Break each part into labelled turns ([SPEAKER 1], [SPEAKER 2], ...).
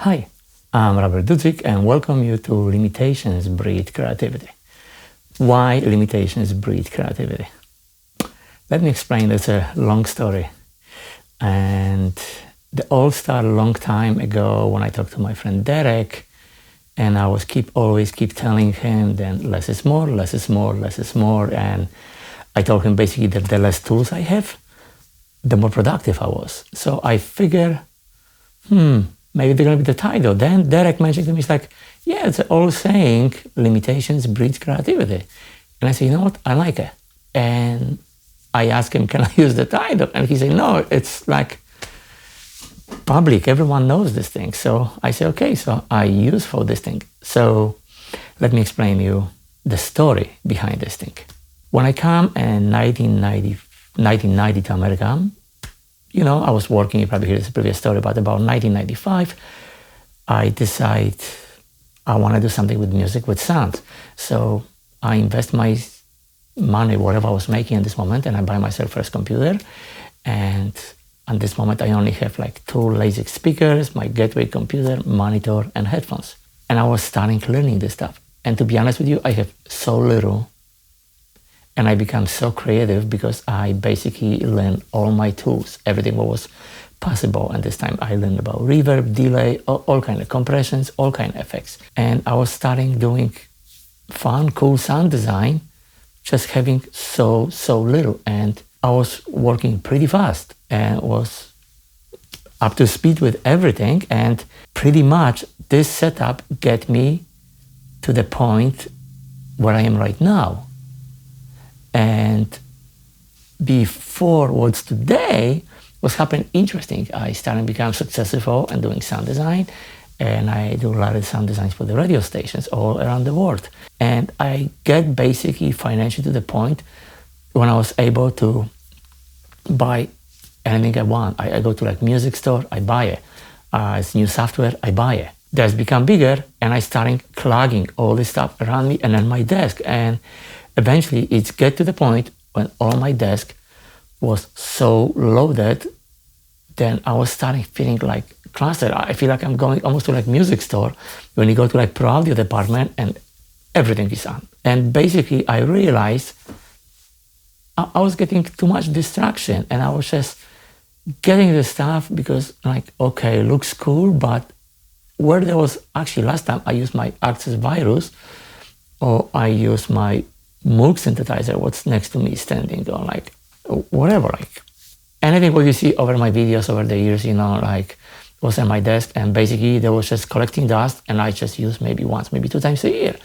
[SPEAKER 1] Hi, I'm Robert Dudzik and welcome you to Limitations Breed Creativity. Why limitations breed creativity? Let me explain. It's a long story. And it all started a long time ago when I talked to my friend Derek, and I was always keep telling him then less is more, less is more, less is more. And I told him basically that the less tools I have, the more productive I was. So I figure, maybe they're going to be the title. Then Derek mentioned to me, he's like, yeah, it's an old saying, limitations breed creativity. And I said, you know what? I like it. And I asked him, can I use the title? And he said, no, it's like public. Everyone knows this thing. So I said, okay, so I use for this thing. So let me explain you the story behind this thing. When I came in 1990 to America, I was working, you probably heard this previous story, but about 1995, I decided I want to do something with music, with sound. So I invest my money, whatever I was making at this moment, and I buy myself first computer. And at this moment, I only have like 2 Lasix speakers, my gateway computer, monitor, and headphones. And I was starting learning this stuff. And to be honest with you, I have so little. And I become so creative because I basically learned all my tools, everything what was possible. And this time I learned about reverb, delay, all kind of compressions, all kind of effects. And I was starting doing fun, cool sound design, just having so little. And I was working pretty fast and was up to speed with everything. And pretty much this setup get me to the point where I am right now. And before what's today was happening interesting. I started to become successful and doing sound design. And I do a lot of sound designs for the radio stations all around the world. And I get basically financially to the point when I was able to buy anything I want. I go to like music store, I buy it. It's new software, I buy it. That's become bigger and I started clogging all this stuff around me and on my desk. And eventually it get to the point when all my desk was so loaded, then I was starting feeling like clustered. I feel like I'm going almost to like music store when you go to like pro audio department and everything is on. And basically I realized I was getting too much distraction and I was just getting the stuff because like, okay, looks cool, but where there was actually last time I used my Access Virus or I used my Moog synthesizer, what's next to me standing on like whatever, like anything what you see over my videos over the years, like was on my desk and basically there was just collecting dust and I just used maybe once, maybe 2 times a year.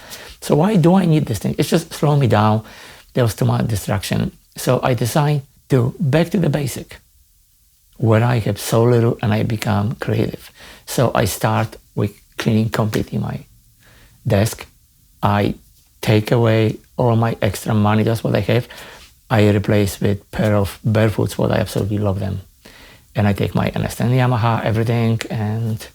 [SPEAKER 1] So why do I need this thing? It's just slow me down. There was too much distraction. So I decided to back to the basic where I have so little and I become creative. So I start with cleaning completely my desk. I take away all my extra monitors what I have. I replace with pair of Barefoots what I absolutely love them. And I take my NS10 Yamaha, everything, and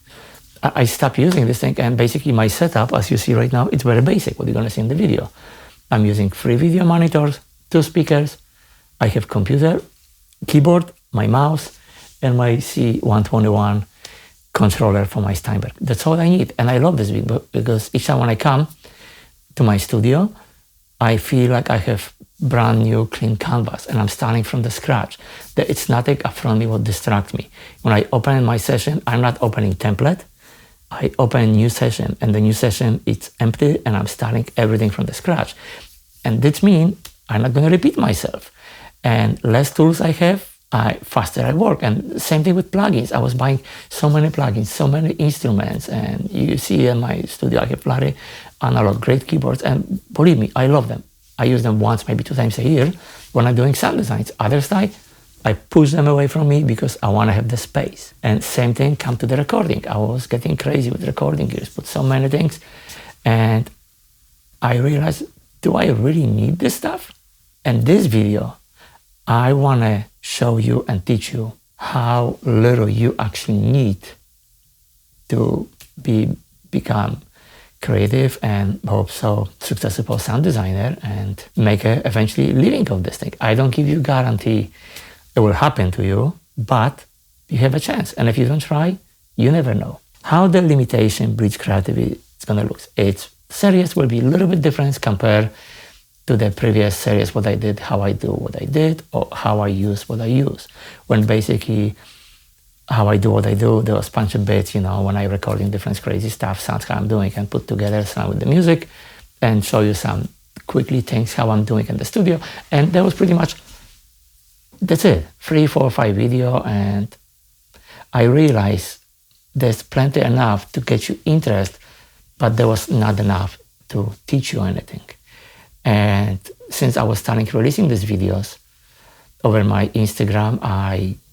[SPEAKER 1] I stop using this thing. And basically my setup, as you see right now, it's very basic, what you're gonna see in the video. I'm using 3 video monitors, 2 speakers. I have computer, keyboard, my mouse, and my C121 controller for my Steinberg. That's all I need. And I love this because each time when I come to my studio, I feel like I have brand new clean canvas and I'm starting from the scratch. It's nothing up front me what distract me. When I open my session, I'm not opening template. I open a new session and the new session it's empty and I'm starting everything from the scratch. And this means I'm not going to repeat myself. And less tools I have, faster I work. And same thing with plugins. I was buying so many plugins, so many instruments. And you see in my studio, I have a lot of analog great keyboards. And believe me, I love them. I use them once, maybe 2 times a year when I'm doing sound designs. Other side, I push them away from me because I want to have the space. And same thing come to the recording. I was getting crazy with recording gears, put so many things. And I realized, do I really need this stuff? And this video, I want to show you and teach you how little you actually need to become creative and also successful sound designer and make a eventually living of this thing. I don't give you guarantee it will happen to you, but you have a chance. And if you don't try, you never know. How the limitation breeds creativity is going to look. Its series will be a little bit different compared to the previous series, what I did, how I do what I did, or how I use what I use. When basically how I do what I do, there was a bunch of bits, when I recording different crazy stuff, sounds how I'm doing, and put together some with the music and show you some quickly things how I'm doing in the studio. And that was pretty much, that's it, 3, 4, 5 video. And I realized there's plenty enough to get you interest, but there was not enough to teach you anything. And since I was starting releasing these videos over my Instagram,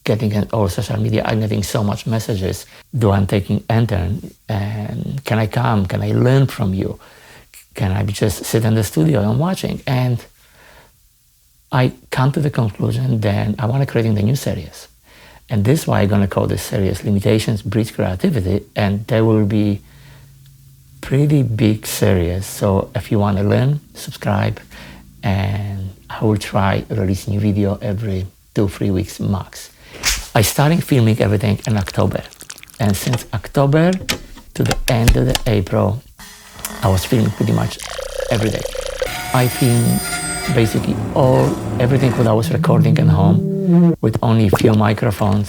[SPEAKER 1] getting in all social media, I'm getting so much messages. Do I'm taking intern? And can I come? Can I learn from you? Can I just sit in the studio and watching? And I come to the conclusion then I want to create the new series. And this is why I'm going to call this series Limitations Breeds Creativity. And there will be pretty big series. So if you want to learn, subscribe. And I will try release new video every 2-3 weeks max. I started filming everything in October. And since October to the end of April, I was filming pretty much every day. I filmed basically everything what I was recording at home with only a few microphones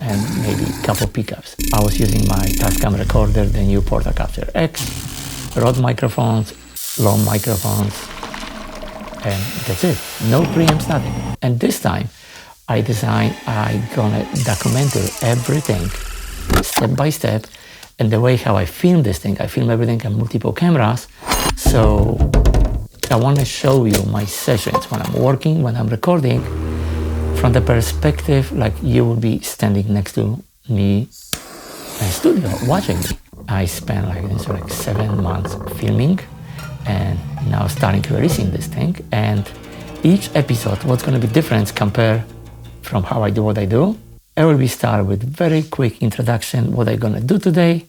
[SPEAKER 1] and maybe a couple pickups. I was using my Tascam recorder, the new Portacapture X, Rode microphones, long microphones, and that's it. No preamps, nothing. And this time, I decided I'm gonna document everything step by step, and the way how I film this thing, I film everything on multiple cameras. So I want to show you my sessions when I'm working, when I'm recording, from the perspective like you will be standing next to me in studio watching me. I spent like 7 months filming, and now starting releasing this thing. And each episode, what's going to be different compared from how I do what I do. I will be start with very quick introduction, what I'm going to do today.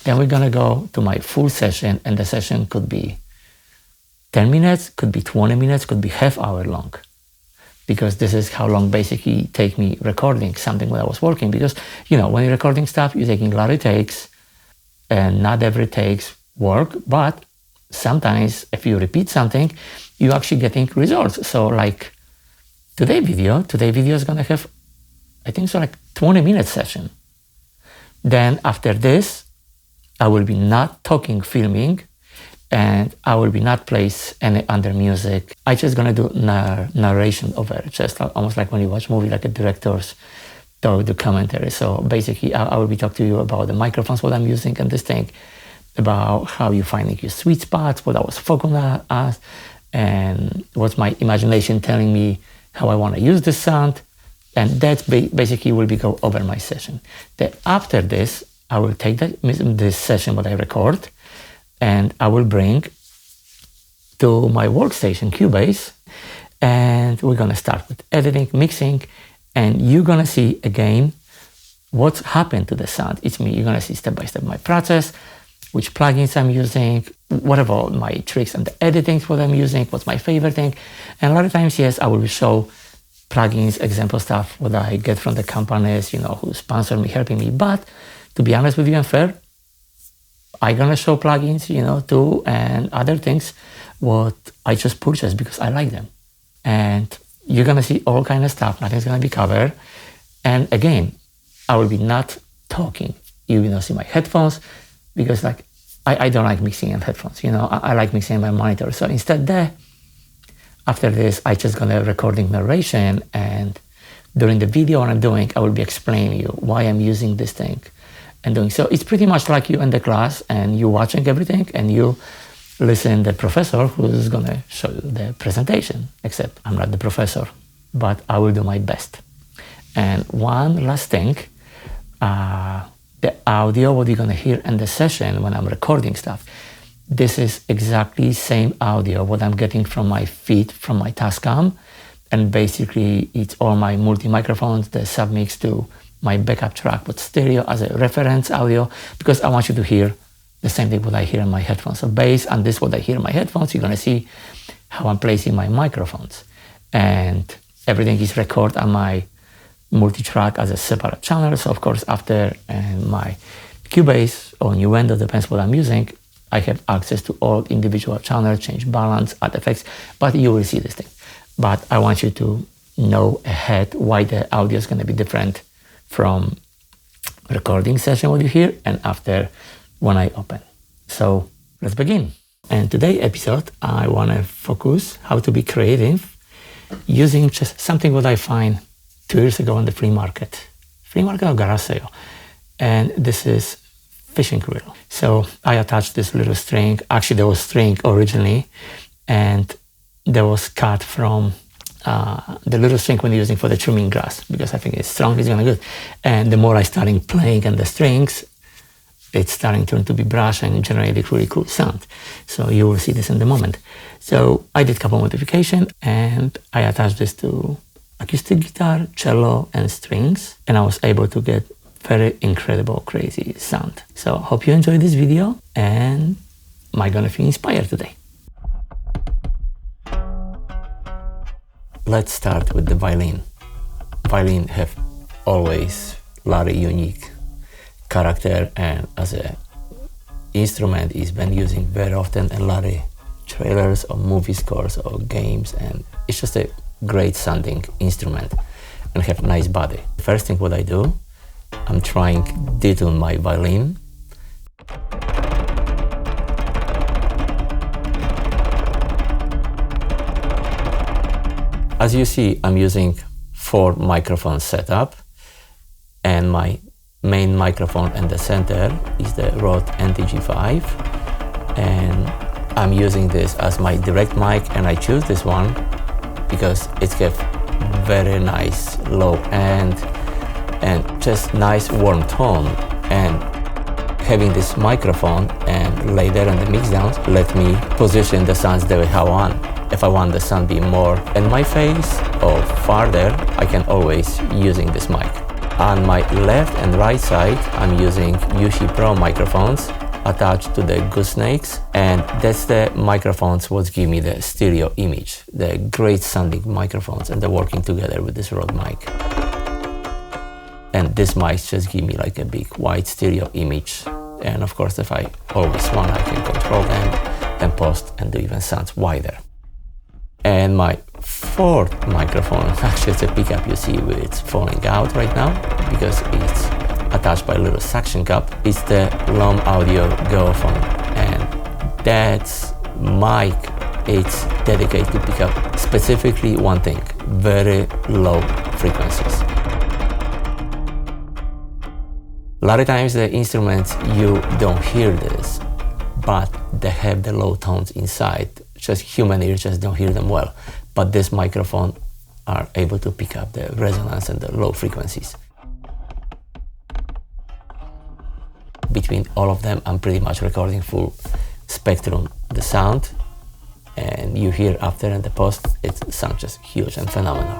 [SPEAKER 1] Then we're going to go to my full session, and the session could be 10 minutes, could be 20 minutes, could be half hour long. Because this is how long basically take me recording something when I was working. Because, when you're recording stuff, you're taking a lot of takes, and not every takes work, but sometimes if you repeat something, you're actually getting results. So like today's video is going to have, I think so, like 20-minute session. Then after this, I will be not talking, filming, and I will be not place any under music. I just gonna do narration over it, just almost like when you watch movie, like a director's do commentary. So basically, I will be talking to you about the microphones, what I'm using, and this thing, about how you finding your sweet spots, what I was focusing on, and what's my imagination telling me how I want to use the sound. And that basically will be go over my session. Then after this, I will take this session what I record, and I will bring to my workstation Cubase, and we're gonna start with editing, mixing, and you're gonna see again what's happened to the sound. It's me. You're gonna see step by step my process, which plugins I'm using, whatever my tricks and the editing, what I'm using, what's my favorite thing. And a lot of times, yes, I will show plugins, example stuff, what I get from the companies, who sponsor me, helping me. But to be honest with you and fair, I'm gonna show plugins, too, and other things, what I just purchased because I like them. And you're gonna see all kind of stuff, nothing's gonna be covered. And again, I will be not talking. You're gonna see my headphones, because I don't like mixing in headphones, I like mixing in my monitor. So instead after this, I just gonna recording narration, and during the video what I'm doing, I will be explaining you why I'm using this thing and doing. So it's pretty much like you in the class and you watching everything and you listen the professor who's gonna show you the presentation, except I'm not the professor, but I will do my best. And one last thing, the audio, what you're gonna hear in the session when I'm recording stuff, this is exactly same audio what I'm getting from my feed, from my Tascam, and basically it's all my multi-microphones, the submix to my backup track with stereo as a reference audio, because I want you to hear the same thing what I hear in my headphones. So based on this what I hear in my headphones, you're gonna see how I'm placing my microphones, and everything is recorded on my multi-track as a separate channel. So of course after my Cubase or Nuendo, depends what I'm using, I have access to all individual channels, change balance, add effects, but you will see this thing. But I want you to know ahead why the audio is going to be different from recording session what you hear and after when I open. So let's begin. And today's episode, I want to focus how to be creative using just something what I find 2 years ago on the flea market or garage sale. And this is fishing reel. So I attached this little string. Actually, there was string originally, and there was cut from the little string when you're using for the trimming grass, because I think it's strong, it's gonna good. And the more I started playing on the strings, it's starting to be brush and generate a really cool sound. So you will see this in the moment. So I did a couple modifications and I attached this to acoustic guitar, cello, and strings, and I was able to get very incredible, crazy sound. So hope you enjoyed this video and might gonna feel inspired today. Let's start with the violin. Violin have always very unique character, and as a instrument is been using very often in a lot of trailers or movie scores or games, and it's just a great sounding instrument and have nice body. First thing what I do, I'm trying to detune my violin. As you see, I'm using 4 microphone setup, and my main microphone in the center is the Rode NTG5, and I'm using this as my direct mic, and I choose this one because it's got very nice low end and just nice warm tone, and having this microphone and later in the mix downs let me position the sounds the way I want. If I want the sound be more in my face or farther, I can always using this mic. On my left and right side, I'm using Ushi Pro microphones attached to the goosenecks, and that's the microphones what give me the stereo image, the great sounding microphones, and they're working together with this Rode mic. And this mic just give me like a big wide stereo image. And of course, if I always want, I can control them and post and do even sounds wider. And my 4th microphone, actually it's a pickup, you see it's falling out right now because it's attached by a little suction cup. It's the Lom Audio Go phone, and that mic, it's dedicated to pick up specifically one thing, very low frequencies. A lot of times the instruments, you don't hear this, but they have the low tones inside. Just human ears just don't hear them well. But this microphone are able to pick up the resonance and the low frequencies. Between all of them, I'm pretty much recording full spectrum the sound, and you hear after in the post, it sounds just huge and phenomenal.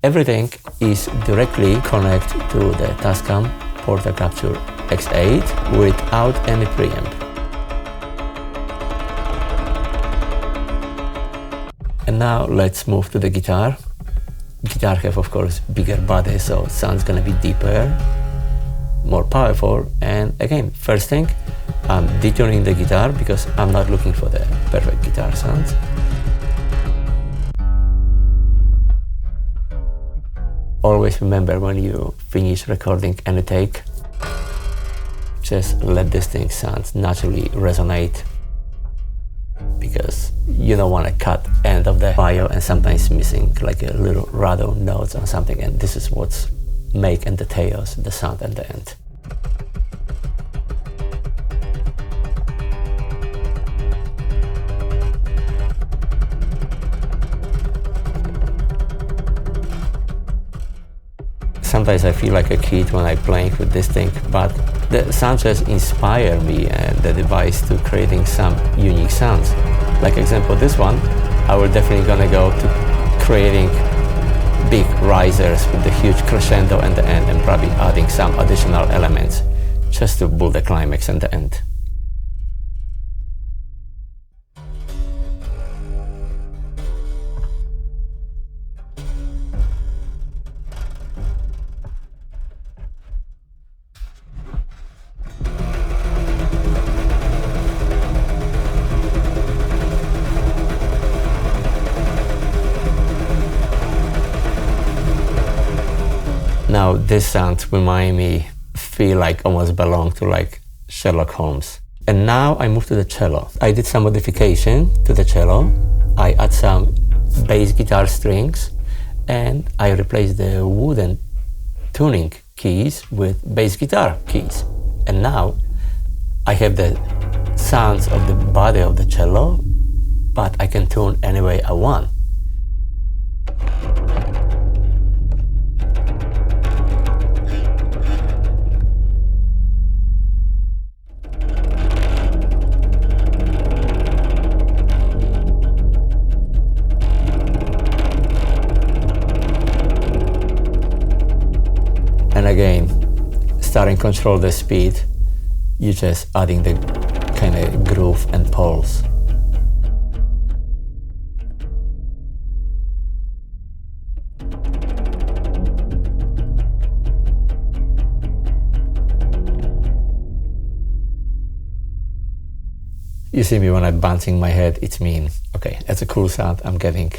[SPEAKER 1] Everything is directly connected to the Tascam Porta Capture X8 without any preamp. And now let's move to the guitar. Guitar have of course bigger body, so sound's gonna be deeper, more powerful. And again, first thing, I'm detuning the guitar because I'm not looking for the perfect guitar sounds. Always remember when you finish recording any take, just let this thing sound naturally resonate, because you don't want to cut end of the bio and sometimes missing like a little random notes or something, and this is what's make and details the sound at the end. Sometimes I feel like a kid when I'm playing with this thing, but the sound just inspire me and the device to creating some unique sounds. Like example, this one, I will definitely gonna go to creating big risers with the huge crescendo at the end, and probably adding some additional elements just to build the climax at the end. know, this sound remind me, feel like almost belong to like Sherlock Holmes. And now I move to the cello. I did some modification to the cello. I add some bass guitar strings and I replaced the wooden tuning keys with bass guitar keys. And now I have the sounds of the body of the cello, but I can tune any way I want. And again, starting control the speed, you're just adding the kind of groove and pulse. You see me when I'm bouncing my head, it's mean, okay, that's a cool sound I'm getting,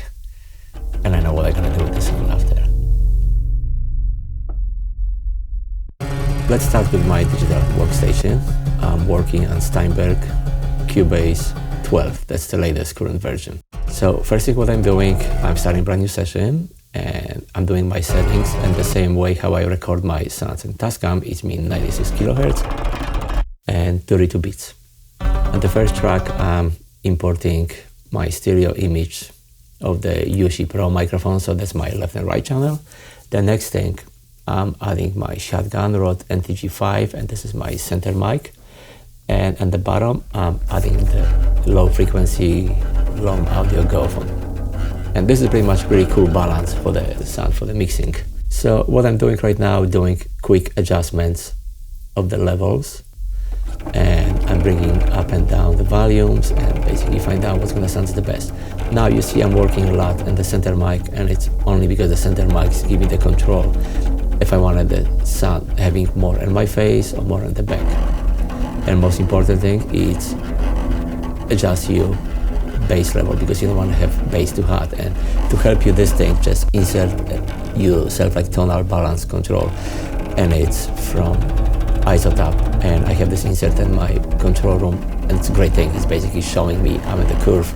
[SPEAKER 1] and I know what I'm gonna do with the sound after. Let's start with my digital workstation. I'm working on Steinberg Cubase 12. That's the latest current version. So first thing what I'm doing, I'm starting a brand new session and I'm doing my settings and the same way how I record my sounds in Tascam, it means 96 kilohertz and 32 bits. On the first track, I'm importing my stereo image of the UC Pro microphone, so that's my left and right channel. The next thing, I'm adding my shotgun Rode NTG5 and this is my center mic. And at the bottom, I'm adding the low frequency, low audio Gophone. And this is pretty much pretty cool balance for the sound, for the mixing. So what I'm doing right now, doing quick adjustments of the levels. And I'm bringing up and down the volumes and basically find out what's gonna sound the best. Now you see I'm working a lot in the center mic and it's only because the center mics give me the control if I wanted the sound having more in my face or more in the back. And most important thing is adjust your bass level because you don't want to have bass too hot. And to help you this thing, just insert yourself like tonal balance control and it's from Isotope and I have this insert in my control room and it's a great thing. It's basically showing me I'm in the curve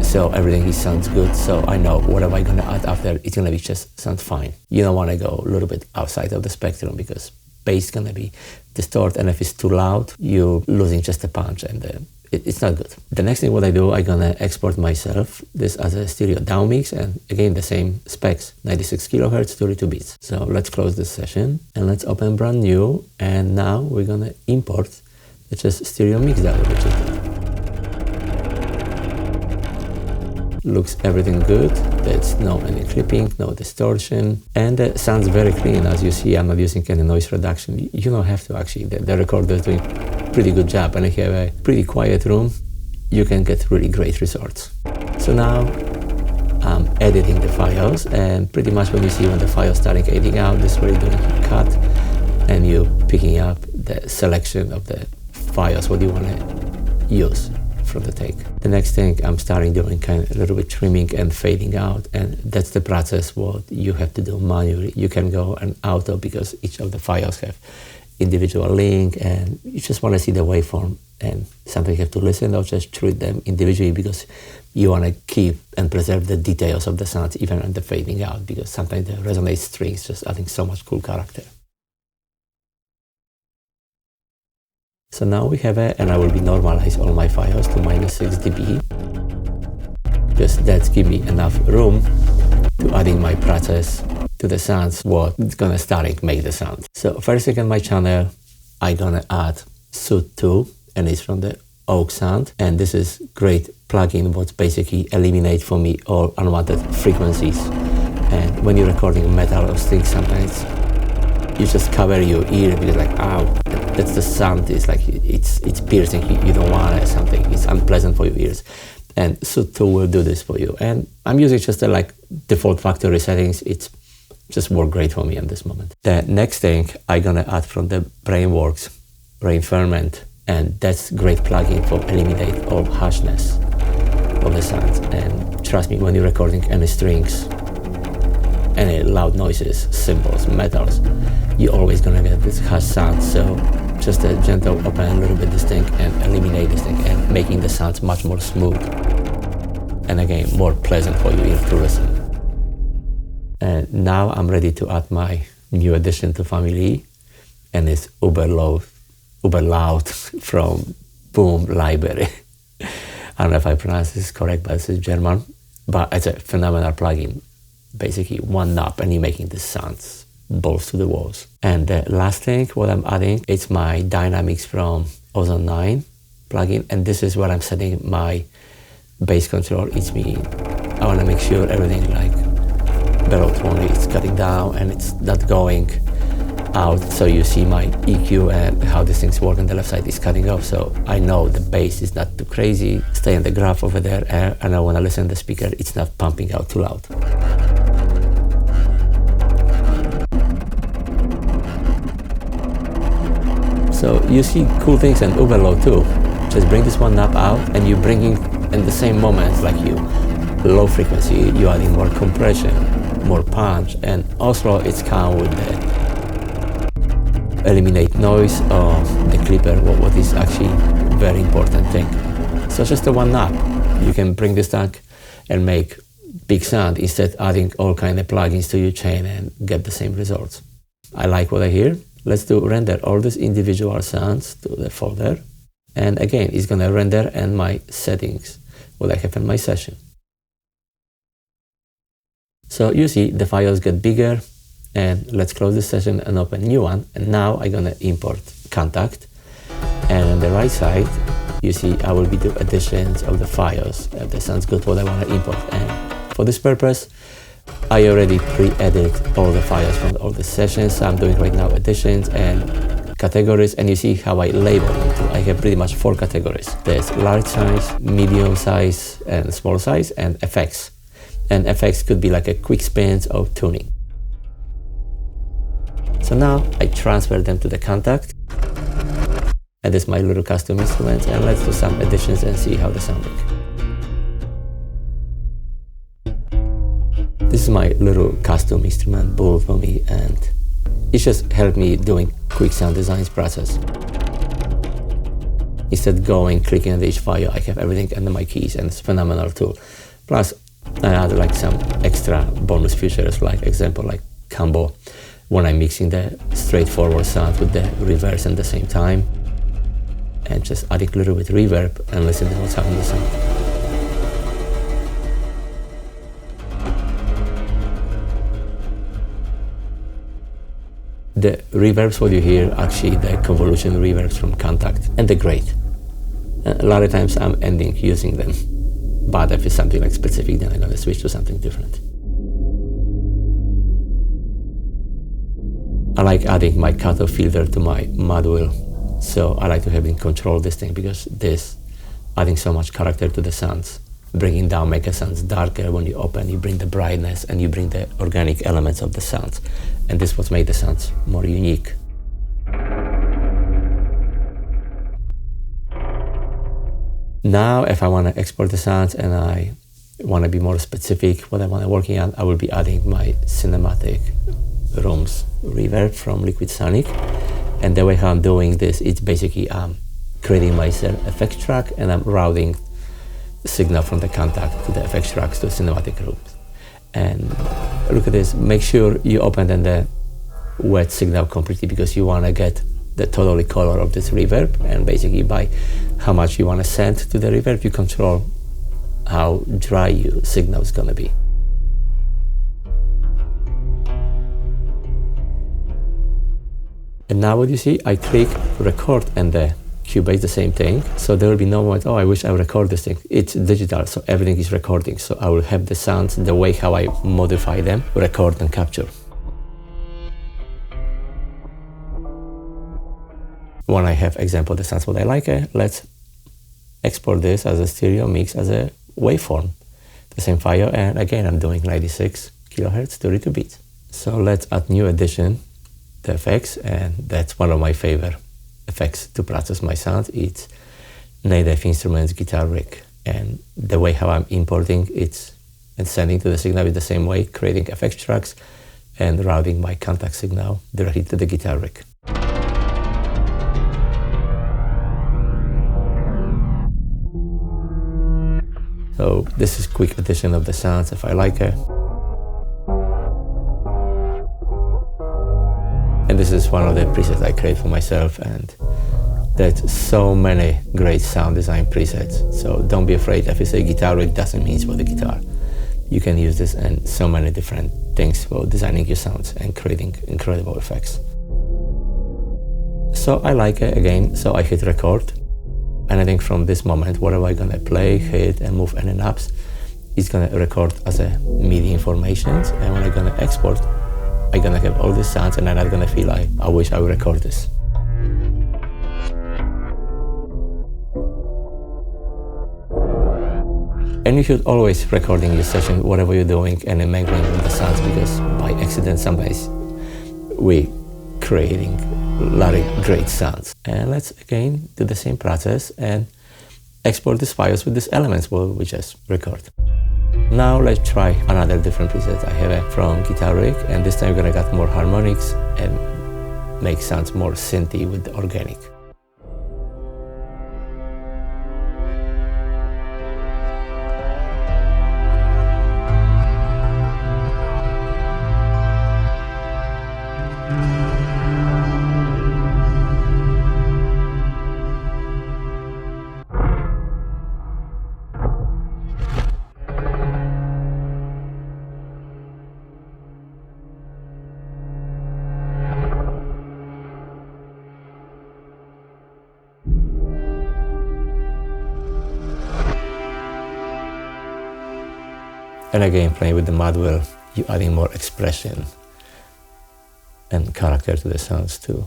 [SPEAKER 1] so everything sounds good, so I know whatever I'm gonna add after it's gonna be just sound fine. You don't want to go a little bit outside of the spectrum because bass is gonna be distorted and if it's too loud you're losing just a punch and it's not good. The next thing what I do, I'm gonna export myself this as a stereo down mix and again the same specs, 96 kilohertz, 32 bits. So let's close this session and let's open brand new and now we're gonna import just stereo mix down, which is looks everything good. There's no any clipping, no distortion, and it sounds very clean. As you see, I'm not using any noise reduction. You don't have to actually. The recorder is doing a pretty good job, and if you have a pretty quiet room, you can get really great results. So now I'm editing the files, and pretty much when you see when the files starting editing out, this is where you're doing a cut, and you're picking up the selection of the files what you want to use from the take. The next thing I'm starting doing kind of a little bit trimming and fading out, and that's the process what you have to do manually. You can go and auto because each of the files have individual link and you just want to see the waveform and sometimes you have to listen or just treat them individually because you want to keep and preserve the details of the sounds even in the fading out because sometimes the resonate strings just adding so much cool character. So now we have it, and I will be normalize all my files to -6 dB. Just that give me enough room to adding my process to the sounds what's gonna start make the sound. So first thing on my channel, I'm gonna add Suit 2, and it's from the Oak Sound, and this is great plugin what basically eliminate for me all unwanted frequencies. And when you're recording metal or things, sometimes you just cover your ear because like, ow, that's the sound. It's like it's piercing. You don't want it. Something. It's unpleasant for your ears. And Suit 2 will do this for you. And I'm using just the like default factory settings. It's just work great for me at this moment. The next thing I'm gonna add from the Brainworks, Brain Ferment, and that's great plugin for eliminate all harshness of the sounds. And trust me, when you're recording any strings, any loud noises, cymbals, metals, you're always gonna get this harsh sound. So just a gentle open a little bit this thing and eliminate this thing, and making the sounds much more smooth. And again, more pleasant for your ear to listen. And now I'm ready to add my new addition to family, and it's uber loud from Boom Library. I don't know if I pronounce this correct, but this is German. But it's a phenomenal plugin. Basically one knob and you're making the sounds, balls to the walls. And the last thing, what I'm adding, it's my dynamics from Ozone 9 plugin. And this is where I'm setting my bass control. It's me, I want to make sure everything like below 20, it's cutting down and it's not going out. So you see my EQ and how these things work on the left side is cutting off. So I know the bass is not too crazy, stay in the graph over there, and I want to listen to the speaker, it's not pumping out too loud. So you see cool things and overload too. Just bring this one knob out and you're bringing in the same moment like you low frequency, you adding more compression, more punch, and also it's calm with the eliminate noise of the clipper, what is actually very important thing. So just the one knob, you can bring this down and make big sound instead adding all kind of plugins to your chain and get the same results. I like what I hear. Let's do render all these individual sounds to the folder. And again, it's gonna render and my settings, what I have in my session. So you see the files get bigger, and let's close this session and open a new one. And now I'm gonna import Contact. And on the right side, you see I will be doing additions of the files. If that sounds good, what I wanna import. And for this purpose, I already pre-edit all the files from all the sessions. So I'm doing right now additions and categories, and you see how I label them too. I have pretty much 4 categories. There's large size, medium size, and small size, and effects. And effects could be like a quick spins or tuning. So now I transfer them to the Contact. And this is my little custom instruments, and let's do some additions and see how they sound like. This is my little custom instrument bowl for me, and it just helped me doing quick sound designs process. Instead going, clicking on each file, I have everything under my keys, and it's a phenomenal tool. Plus, I add like some extra bonus features, like example, like combo, when I'm mixing the straightforward sound with the reverse at the same time, and just adding a little bit reverb and listen to what's happening in the sound. The reverbs, what you hear, actually the convolution reverbs from Contact, and they're great. A lot of times I'm ending using them, but if it's something like specific, then I'm gonna switch to something different. I like adding my cutoff filter to my mod wheel, so I like to have in control this thing, because this adding so much character to the sounds, bringing down, make the sounds darker. When you open, you bring the brightness and you bring the organic elements of the sounds, and this is what made the sounds more unique. Now, if I want to export the sounds and I want to be more specific what I want to working on, I will be adding my cinematic rooms reverb from Liquid Sonic. And the way how I'm doing this, it's basically creating myself effects track, and I'm routing the signal from the Contact to the effects tracks to cinematic rooms. And look at this, make sure you open then the wet signal completely, because you want to get the totally color of this reverb, and basically by how much you want to send to the reverb, you control how dry your signal is going to be. And now what you see, I click record, and the Cubase the same thing. So there will be no moment, oh, I wish I would record this thing. It's digital, so everything is recording. So I will have the sounds, the way how I modify them, record and capture. When I have example the sounds what I like, let's export this as a stereo mix as a waveform. The same file, and again I'm doing 96 kilohertz, 32 beats. So let's add new addition, the effects, and that's one of my favorite effects to process my sound. It's Native Instruments guitar rig, and the way how I'm importing, it's and sending to the signal in the same way, creating effects tracks and routing my contact signal directly to the guitar rig. So this is a quick addition of the sounds if I like it. And this is one of the presets I create for myself, and there's so many great sound design presets. So don't be afraid if you say guitar rig doesn't mean for the guitar. You can use this in so many different things for designing your sounds and creating incredible effects. So I like it again, so I hit record. And I think from this moment, whatever I'm gonna play, hit, and move any knobs, it's gonna record as a MIDI informations. And when I'm gonna export, I'm gonna have all these sounds, and I'm not gonna feel like, I wish I would record this. And you should always recording your session, whatever you're doing, and then mingling with the sounds, because by accident, sometimes we creating a lot of great sounds. And let's again do the same process and export these files with these elements we just record. Now let's try another different preset. I have it from guitar rig, and this time we're gonna get more harmonics and make sounds more synthy with the organic. And again, playing with the mod wheel, you're adding more expression and character to the sounds too.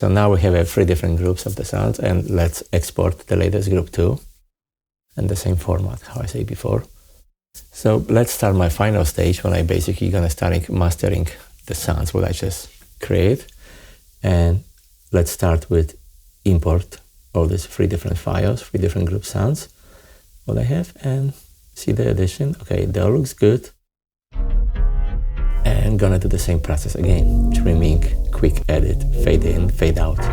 [SPEAKER 1] So now we have 3 different groups of the sounds, and let's export the latest group too, in the same format, how I said before. So let's start my final stage when I basically gonna start mastering the sounds what I just create. And let's start with import all these 3 different files, 3 different group sounds, what I have, and see the addition. Okay, that looks good. And gonna do the same process again. Trimming, quick edit, fade in, fade out.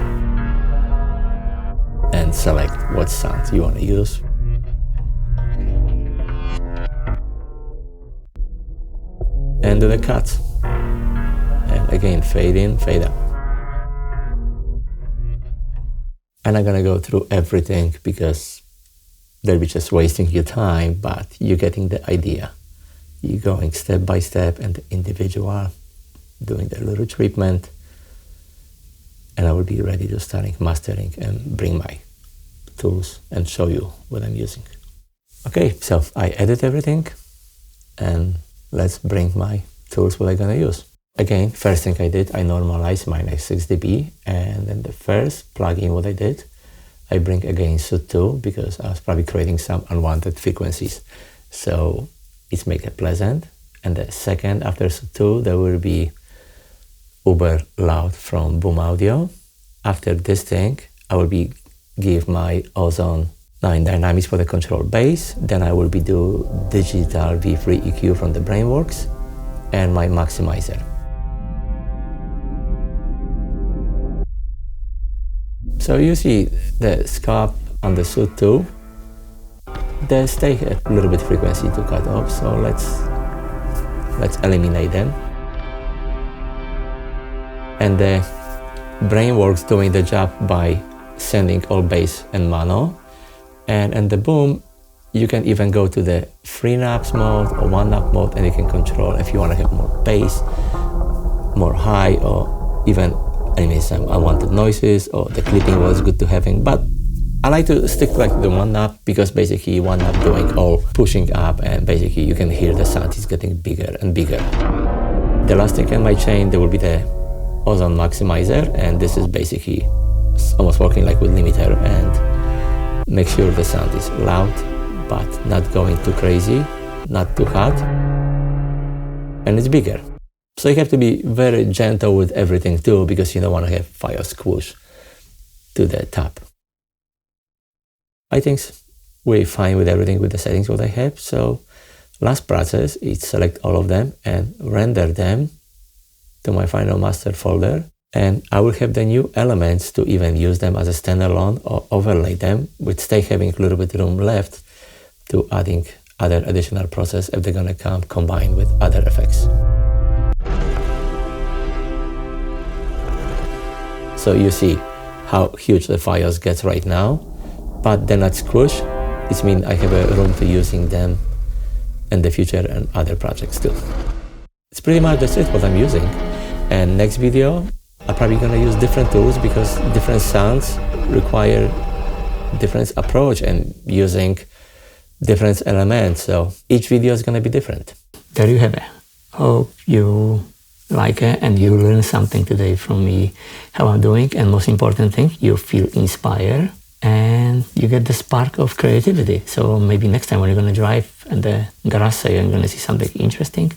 [SPEAKER 1] And select what sound you wanna use. And do the cut. And again, fade in, fade out. And I'm gonna go through everything because they'll be just wasting your time, but you're getting the idea. You're going step by step and individual, doing the little treatment, and I will be ready to start mastering and bring my tools and show you what I'm using. Okay, so I edit everything, and let's bring my tools what I'm gonna use. Again, first thing I did, I normalized mine at 6 dB, and then the first plugin what I did, I bring again Sud 2 because I was probably creating some unwanted frequencies. So it's make it pleasant. And the second after Sud 2, there will be uber loud from Boom Audio. After this thing, I will be give my Ozone 9 dynamics for the control bass. Then I will be do digital V3 EQ from the Brainworks and my maximizer. So you see the scope on the Sud 2, they stay a little bit frequency to cut off, so let's eliminate them. And the Brainworks doing the job by sending all bass and mono. And in the Boom, you can even go to the 3 knobs mode or 1 knob mode, and you can control if you want to have more bass, more high, or even some unwanted noises, or the clipping was good to having. But I like to stick to like the 1 knob because basically 1 knob doing all pushing up, and basically you can hear the sound is getting bigger and bigger. The last thing in my chain, there will be the Ozone maximizer, and this is basically almost working like with limiter, and make sure the sound is loud but not going too crazy, not too hot, and it's bigger. So you have to be very gentle with everything too, because you don't want to have fire squish to the top. I think we're fine with everything with the settings what I have, so
[SPEAKER 2] last process is select all of them and render them to my final master folder. And I will have the new elements to even use them as a standalone or overlay them, with still having a little bit room left to adding other additional process if they're gonna come combined with other effects. So you see how huge the files gets right now, but they're not squished. It means I have a room to using them in the future and other projects too. It's pretty much that's it what I'm using. And next video, I'm probably gonna use different tools because different sounds require different approach and using different elements. So each video is gonna be different.
[SPEAKER 1] There you have it. Hope you like it and you learn something today from me, how I'm doing, and most important thing, you feel inspired and you get the spark of creativity. So maybe next time when you're gonna drive in the garage sale and you're gonna see something interesting,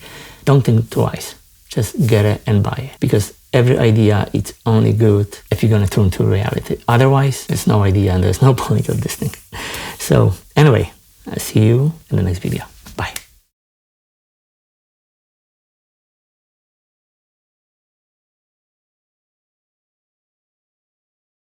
[SPEAKER 1] don't think twice. Just get it and buy it, because every idea is only good if you're gonna turn to reality. Otherwise, there's no idea and there's no point of this thing. So anyway, I'll see you in the next video.